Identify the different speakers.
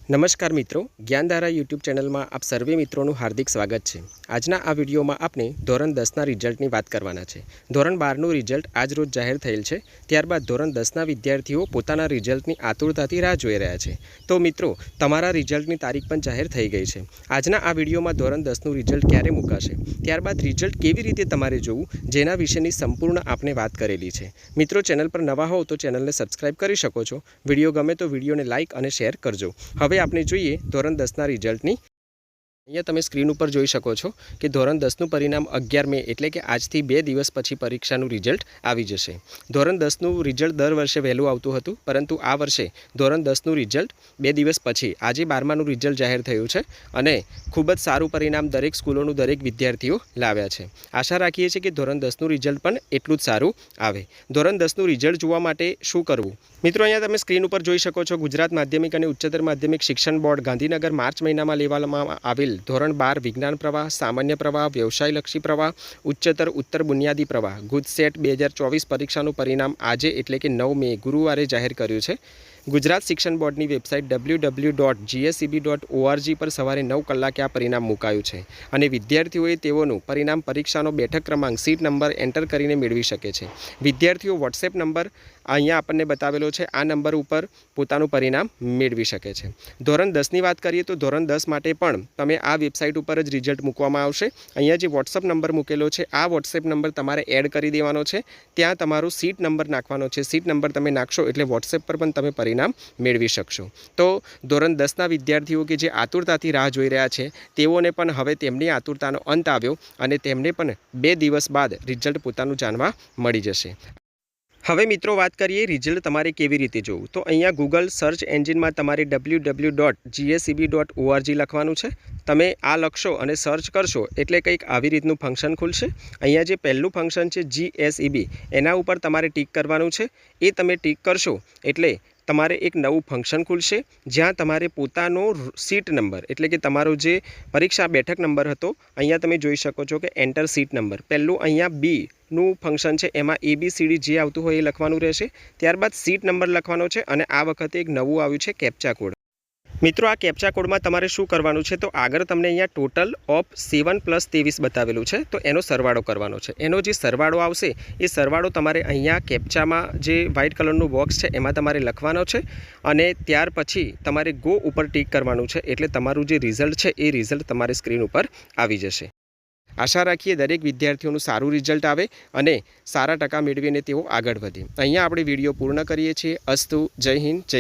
Speaker 1: नमस्कार मित्रों, Gyandhara YouTube channel में आप सर्वे मित्रों हार्दिक स्वागत है। आजना आ विडियो में आपने धोरण 10 रिजल्टनी बात करवाना है। धोरण 12 रिजल्ट आज रोज जाहिर थयेल छे। त्यारबाद धोरण 10 विद्यार्थीओ पोताना रिजल्टनी आतुरताथी राह जोई रह्या छे। तो मित्रों, तमारा रिजल्टनी तारीख पण जाहिर थई गई है। आजना आ विडियो में धोरण 10 रिजल्ट क्यारे मुकाशे, त्यारबाद रिजल्ट केवी रीते तमारे जोवुं, जेना विशेनी संपूर्ण आपने बात करेली छे। मित्रों, चेनल पर नवा हो तो चेनल ने सब्सक्राइब करी शको छो। विडियो गमे तो विडियो ने लाइक और शेर करजो। हवे आपने जोईए धोरण 10 रिजल्टनी। अहींया तमे स्क्रीन पर जोई शको छो कि धोरण 10 परिणाम 11 मे एटले के आजथी 2 दिवस पछी परीक्षानुं रिजल्ट आवी जशे। धोरण 10 रिजल्ट दर वर्षे वहेलुं आवतुं हतुं, परंतु आ वर्षे धोरण 10 रिजल्ट 2 दिवस पछी आजे 12मानुं रिजल्ट जाहिर थयुं छे अने खूब ज सारुं परिणाम दरेक स्कूलोनुं दरेक विद्यार्थीओ लाव्या छे। आशा राखीए छीए कि धोरण 10 रिजल्ट पण एटलुं ज सारुं आवे। धोरण 10 रिजल्ट जोवा माटे शुं करवुं? मित्रों, अहींया तमे स्क्रीन पर जोई शको छो गुजरात माध्यमिक अने उच्चतर माध्यमिक शिक्षण बोर्ड गांधीनगर मार्च महीनामां लेवामां आवेल धोरण 12 विज्ञान प्रवाह, सामान्य प्रवाह, व्यवसायलक्षी प्रवाह, उच्चतर उत्तर बुनियादी प्रवाह गुजसेट 2024 परीक्षानुं परिणाम आजे एटले के 9 मे गुरुवारे जाहिर कर्युं छे। गुजरात शिक्षण बोर्डनी वेबसाइट www.gseb.org पर सवारे 9 कलाके आ परिणाम मुकायुं छे अने विद्यार्थीओए तेओनुं परिणाम परीक्षानो बेठक क्रमांक सीट नंबर एंटर करीने मेळवी शके छे। विद्यार्थीओ व्हाट्सएप नंबर अहींया आपणे बतावेलो छे, आ नंबर पर पोतानुं परिणाम मेळवी शके छे। धोरण 10 ની વાત કરીએ તો ધોરણ 10 માટે પણ તમે આ વેબસાઇટ ઉપર જ રિઝલ્ટ મૂકવામાં આવશે। અહીંયા જે વોટ્સઅપ નંબર મૂકેલો છે આ વોટ્સએપ નંબર તમારે એડ કરી દેવાનો છે। ત્યાં તમારો સીટ નંબર નાખવાનો છે। સીટ નંબર તમે નાખશો એટલે વોટ્સએપ પર પણ તમે પરિણામ મેળવી શકશો। તો ધોરણ 10ના વિદ્યાર્થીઓ કે જે આતુરતાથી રાહ જોઈ રહ્યા છે તેઓને પણ હવે તેમની આતુરતાનો અંત આવ્યો અને તેમને પણ 2 દિવસ બાદ રિઝલ્ટ પોતાનું જાણવા મળી જશે। હવે મિત્રો વાત કરીએ રિઝલ્ટ તમારે કેવી રીતે જોવું। તો અહીંયા ગૂગલ સર્ચ એન્જિનમાં તમારે www.gseb.org લખવાનું છે। તમે આ લખશો અને સર્ચ કરશો એટલે કંઈક આવી રીતનું ફંક્શન ખુલશે। અહીંયા જે પહેલું ફંક્શન છે GSEB એના ઉપર તમારે ટિક કરવાનું છે। એ તમે ટિક કરશો એટલે તમારે एक नवुं फंक्शन खुलशे ज्यां तमारे पोतानो सीट नंबर एटले के तमारो जे परीक्षा बेठक नंबर हतो अहींया तमे जोई शको छो कि एंटर सीट नंबर पहेलुं अहींया बी નું ફંક્શન છે એમાં ABCD જે આવતું હોય એ લખવાનું રહેશે। ત્યારબાદ સીટ નંબર લખવાનો છે અને આ વખતે એક નવું આવ્યું છે કેપ્ચા કોડ। મિત્રો, આ કેપ્ચા કોડમાં તમારે શું કરવાનું છે તો આગળ તમને અહીંયા ટોટલ ઓફ 7 + 23 બતાવેલું છે તો એનો સરવાળો કરવાનો છે। એનો જે સરવાળો આવશે એ સરવાળો તમારે અહીંયા કેપ્ચામાં જે વ્હાઇટ કલરનું બોક્સ છે એમાં તમારે લખવાનો છે અને ત્યાર પછી તમારે ગો ઉપર ટિક કરવાનું છે એટલે તમારું જે રિઝલ્ટ છે એ રિઝલ્ટ તમારી સ્ક્રીન ઉપર આવી જશે। आशा राखीए दरेक विद्यार्थीओनुं सारूं रिजल्ट आवे अने सारा टका मेळवीने तेओ आगळ वधे। अहींया आपणे विडियो पूर्ण करीए छीए। अस्तु। जय हिंद, जय